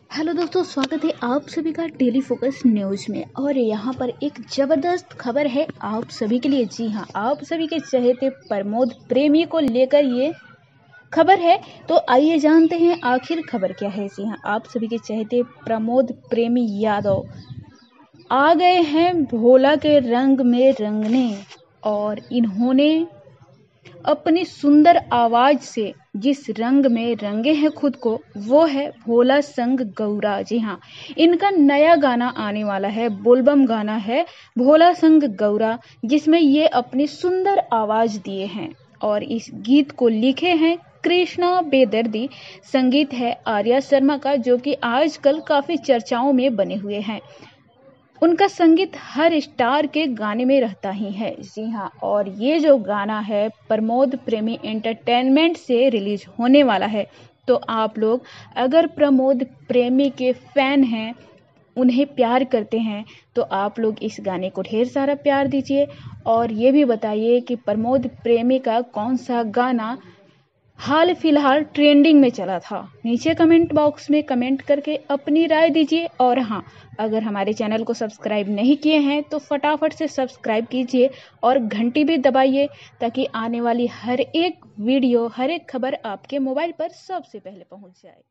Hello दोस्तों, स्वागत है आप सभी का डेली फोकस न्यूज में। और यहाँ पर एक जबरदस्त खबर है आप सभी के लिए। जी हाँ, आप सभी के चहेते प्रमोद प्रेमी को लेकर ये खबर है। तो आइए जानते हैं आखिर खबर क्या है। जी हाँ, आप सभी के चहेते प्रमोद प्रेमी यादव आ गए हैं भोला के रंग में रंगने, और इन्होंने अपनी सुंदर आवाज से जिस रंग में रंगे हैं खुद को, वो है भोला संग गौरा। जी हाँ, इनका नया गाना आने वाला है, बोलबम गाना है भोला संग गौरा, जिसमें ये अपनी सुंदर आवाज दिए हैं। और इस गीत को लिखे हैं कृष्णा बेदर्दी, संगीत है आर्या शर्मा का, जो कि आजकल काफी चर्चाओं में बने हुए हैं। उनका संगीत हर स्टार के गाने में रहता ही है। जी हाँ, और ये जो गाना है प्रमोद प्रेमी एंटरटेनमेंट से रिलीज होने वाला है। तो आप लोग अगर प्रमोद प्रेमी के फैन हैं, उन्हें प्यार करते हैं, तो आप लोग इस गाने को ढेर सारा प्यार दीजिए। और ये भी बताइए कि प्रमोद प्रेमी का कौन सा गाना हाल फिलहाल ट्रेंडिंग में चला था। नीचे कमेंट बॉक्स में कमेंट करके अपनी राय दीजिए। और हाँ, अगर हमारे चैनल को सब्सक्राइब नहीं किए हैं तो फटाफट से सब्सक्राइब कीजिए और घंटी भी दबाइए, ताकि आने वाली हर एक वीडियो, हर एक खबर आपके मोबाइल पर सबसे पहले पहुंच जाए।